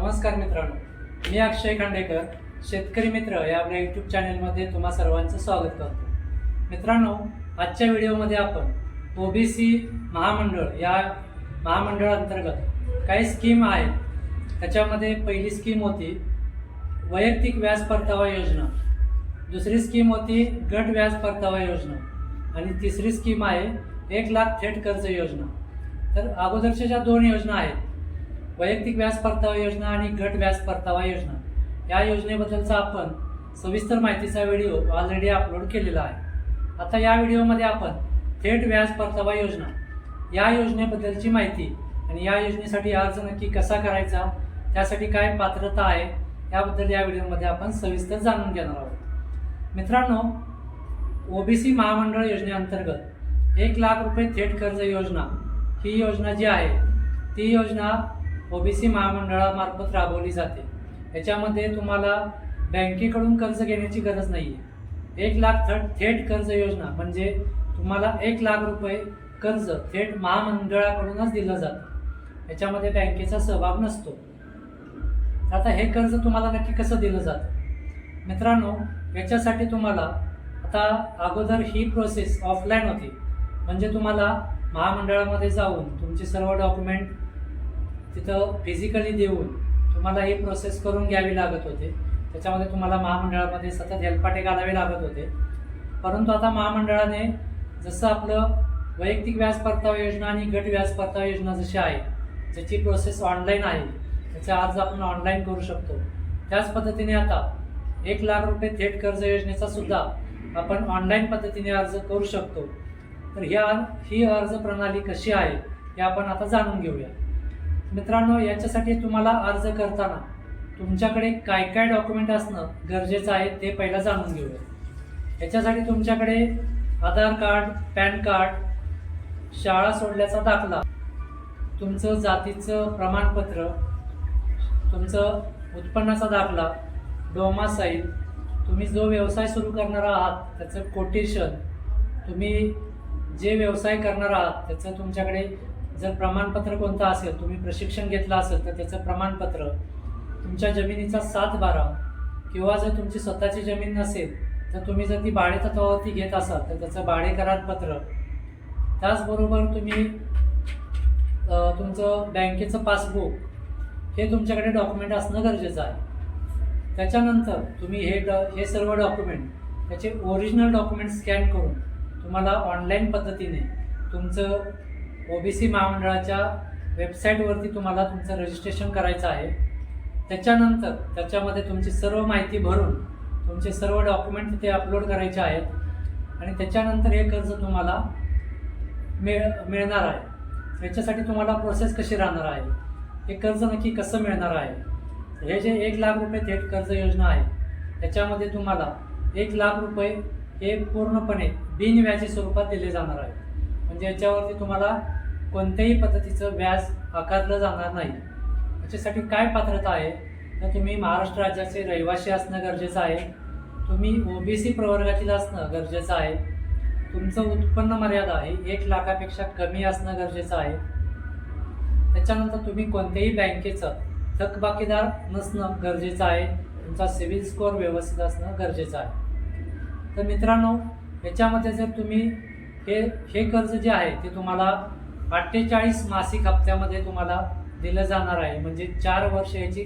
नमस्कार मित्रांनो, मी अक्षय खांडेकर, शेतकरी मित्र या आपल्या यूट्यूब चॅनलमध्ये तुम्हा सर्वांचं स्वागत करतो. मित्रांनो, आजच्या व्हिडिओमध्ये आपण ओबीसी महामंडळ या महामंडळाअंतर्गत काही स्कीम आहेत. त्याच्यामध्ये पहिली स्कीम होती वैयक्तिक व्याज परतावा योजना, दुसरी स्कीम होती गट व्याज परतावा योजना आणि तिसरी स्कीम आहे 1 लाख थेट कर्ज योजना. तर अगोदरच्या ज्या दोन योजना आहेत, वैयक्तिक व्याज परतावा योजना आणि गट व्याज परतावा योजना, या योजनेबद्दलचा आपण सविस्तर माहितीचा व्हिडिओ ऑलरेडी अपलोड केलेला आहे. आता या व्हिडिओमध्ये आपण थेट व्याज परतावा योजना या योजनेबद्दलची माहिती आणि या योजनेसाठी अर्ज नक्की कसा करायचा, त्यासाठी काय पात्रता आहे, याबद्दल या व्हिडिओमध्ये आपण सविस्तर जाणून घेणार आहोत. मित्रांनो, ओबीसी महामंडळ योजनेअंतर्गत 1 लाख रुपये थेट कर्ज योजना ही योजना जी आहे ती योजना ओबीसी महामंडळामार्फत राबवली जाते. याच्यामध्ये तुम्हाला बँकेकडून कर्ज घेण्याची गरज नाही आहे. 1 लाख थेट कर्ज योजना म्हणजे तुम्हाला 1 लाख रुपये कर्ज थेट महामंडळाकडूनच दिलं जातं. याच्यामध्ये बँकेचा सहभाग नसतो. आता हे कर्ज तुम्हाला नक्की कसं दिलं जातं? मित्रांनो, याच्यासाठी तुम्हाला आता अगोदर ही प्रोसेस ऑफलाईन होती, म्हणजे तुम्हाला महामंडळामध्ये जाऊन तुमचे सर्व डॉक्युमेंट तिथं फिजिकली देऊन तुम्हाला ही प्रोसेस करून घ्यावी लागत होते. त्याच्यामध्ये तुम्हाला महामंडळामध्ये सतत हेलपाटे घालावे लागत होते. परंतु आता महामंडळाने जसं आपलं वैयक्तिक व्याज परतावा योजना आणि गट व्याज परतावा योजना जशी आहे, ज्याची प्रोसेस ऑनलाईन आहे, त्याचा अर्ज आपण ऑनलाईन करू शकतो, त्याच पद्धतीने आता 1 लाख रुपये थेट कर्ज योजनेचा सुद्धा आपण ऑनलाईन पद्धतीने अर्ज करू शकतो. तर ही अर्ज प्रणाली कशी आहे हे आपण आता जाणून घेऊया. मित्रांनो, याच्यासाठी तुम्हाला अर्ज करताना तुमच्याकडे काय काय डॉक्युमेंट असणं गरजेचं आहे ते पहिला जाणून घेऊया. याच्यासाठी तुमच्याकडे आधार कार्ड, पॅन कार्ड, शाळा सोडल्याचा दाखला, तुमचं जातीचं प्रमाणपत्र, तुमचं उत्पन्नाचा दाखला, डोमासाईल, तुम्ही जो व्यवसाय सुरू करणार आहात त्याचं कोटेशन, तुम्ही जे व्यवसाय करणार आहात त्याचं तुमच्याकडे जर प्रमाणपत्र कोणतं असेल, तुम्ही प्रशिक्षण घेतलं असेल तर त्याचं प्रमाणपत्र, तुमच्या जमिनीचा 7/12 किंवा जर तुमची स्वतःची जमीन नसेल तर तुम्ही जर ती भाडेतत्वावरती घेत असाल तर त्याचं भाडे करारपत्र, त्याचबरोबर तुम्ही तुमचं बँकेचं पासबुक, हे तुमच्याकडे डॉक्युमेंट असणं गरजेचं आहे. त्याच्यानंतर तुम्ही हे सर्व डॉक्युमेंट त्याचे ओरिजिनल डॉक्युमेंट स्कॅन करून तुम्हाला ऑनलाईन पद्धतीने तुमचं ओबीसी महामंडळाच्या वेबसाईटवरती तुम्हाला तुमचं रजिस्ट्रेशन करायचं आहे. त्याच्यानंतर त्याच्यामध्ये तुमची सर्व माहिती भरून तुमचे सर्व डॉक्युमेंट तिथे अपलोड करायचे आहेत आणि त्याच्यानंतर हे कर्ज तुम्हाला मिळणार आहे. याच्यासाठी तुम्हाला प्रोसेस कशी राहणार आहे, हे कर्ज नक्की कसं मिळणार आहे, हे जे 1 लाख रुपये थेट कर्ज योजना आहे त्याच्यामध्ये तुम्हाला 1 लाख रुपये हे पूर्णपणे बिनव्याजी स्वरूपात दिले जाणार आहे. म्हणजे याच्यावरती तुम्हाला कोणत्याही पद्धतीचं व्याज आकारलं जाणार नाही. याच्यासाठी काय पात्रता आहे तर तुम्ही महाराष्ट्र राज्याचे रहिवासी असणं गरजेचं आहे, तुम्ही ओबीसी प्रवर्गातील असणं गरजेचं आहे, तुमचं उत्पन्न मर्यादा ही 1 लाखापेक्षा कमी असणं गरजेचं आहे. त्याच्यानंतर तुम्ही कोणत्याही बँकेचं थकबाकीदार नसणं गरजेचं आहे, तुमचा सिबिल स्कोअर व्यवस्थित असणं गरजेचं आहे. तर मित्रांनो, याच्यामध्ये जर तुम्ही हे कर्ज जे आहे ते तुम्हाला 48 मासिक हप्त्यामध्ये तुम्हाला दिलं जाणार आहे. म्हणजे 4 वर्ष याची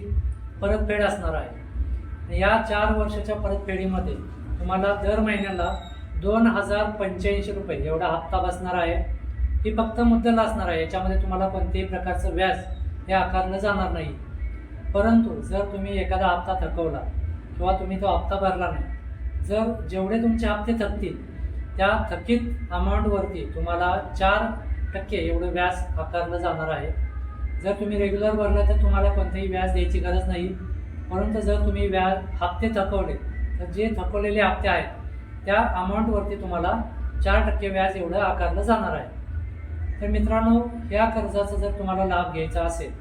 परतफेड असणार आहे. या 4 वर्षाच्या परतफेडीमध्ये तुम्हाला दर महिन्याला 2085 रुपये एवढा हप्ता बसणार आहे. ही फक्त मुद्दल असणार आहे. याच्यामध्ये तुम्हाला कोणत्याही प्रकारचं व्याज हे आकारलं जाणार नाही. परंतु जर तुम्ही एखादा हप्ता थकवला किंवा तुम्ही तो हप्ता भरला नाही, जर जेवढे तुमचे हप्ते थकतील त्या थकीत अमाऊंटवरती तुम्हाला 4% एवढं व्याज आकारलं जाणार आहे. जर तुम्ही रेग्युलर भरलं तर तुम्हाला कोणतेही व्याज द्यायची गरज नाही. परंतु जर तुम्ही हप्ते थकवले तर जे थकवलेले हप्ते आहेत त्या अमाऊंटवरती तुम्हाला 4% व्याज एवढं आकारलं जाणार आहे. तर मित्रांनो, या कर्जाचा जर तुम्हाला लाभ घ्यायचा असेल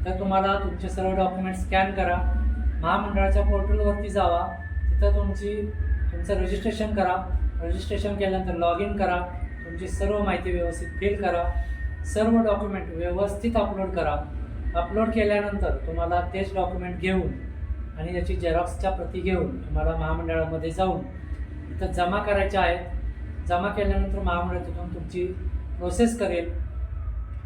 तर तुम्हाला तुमचे सर्व डॉक्युमेंट स्कॅन करा, महामंडळाच्या पोर्टलवरती जावा, तिथं तुमचं रजिस्ट्रेशन करा. रजिस्ट्रेशन केल्यानंतर लॉग इन करा, तुमची सर्व माहिती व्यवस्थित फिल करा, सर्व डॉक्युमेंट व्यवस्थित अपलोड करा अपलोड केल्यानंतर तुम्हाला तेच डॉक्युमेंट घेऊन आणि त्याची झेरॉक्सच्या प्रती घेऊन तुम्हाला महामंडळामध्ये जाऊन इथं जमा करायच्या आहेत. जमा केल्यानंतर महामंडळ तिथून तुमची प्रोसेस करेल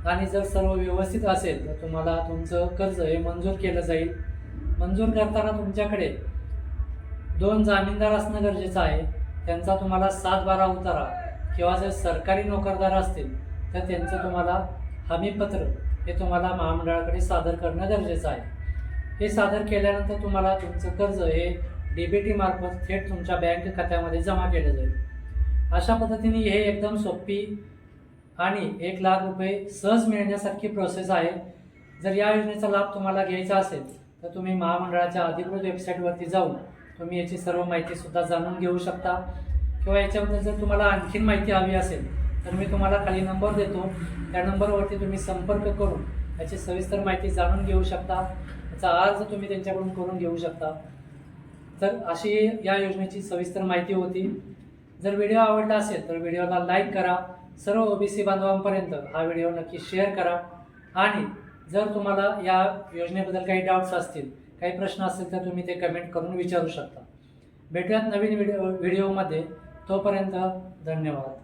आणि जर सर्व व्यवस्थित असेल तर तुम्हाला तुमचं कर्ज हे मंजूर केलं जाईल. मंजूर करताना तुमच्याकडे 2 जामीनदार असणं गरजेचं आहे. त्यांचा तुम्हाला 7/12 उतारा किंवा जर सरकारी नोकरदार असतील तर त्यांचं तुम्हाला हमीपत्र हे तुम्हाला महामंडळाकडे सादर करणं गरजेचं आहे. हे सादर केल्यानंतर तुम्हाला तुमचं कर्ज हे DBT मार्फत थेट तुमच्या बँक खात्यामध्ये जमा केलं जाईल. अशा पद्धतीने हे एकदम सोपी आणि 1 लाख रुपये सहज मिळण्यासारखी प्रोसेस आहे. जर या योजनेचा लाभ तुम्हाला घ्यायचा असेल तर तुम्ही महामंडळाच्या अधिकृत वेबसाईटवरती जाऊन तुम्ही याची सर्व माहितीसुद्धा जाणून घेऊ शकता. किंवा याच्याबद्दल जर तुम्हाला आणखीन माहिती हवी असेल तर मी तुम्हाला खाली नंबर देतो. त्या नंबरवरती तुम्ही संपर्क करून याची सविस्तर माहिती जाणून घेऊ शकता. याचा अर्ज तुम्ही त्यांच्याकडून करून घेऊ शकता. तर अशी या योजनेची सविस्तर माहिती होती. जर व्हिडिओ आवडला असेल तर व्हिडिओला लाईक करा. सर्व OBC बांधवांपर्यंत हा व्हिडिओ नक्की शेअर करा. आणि जर तुम्हाला या योजनेबद्दल काही डाऊट्स असतील, काही प्रश्न असतील तर तुम्ही ते कमेंट करून विचारू शकता. भेटूयात नवीन व्हिडिओमध्ये. तोपर्यंत धन्यवाद.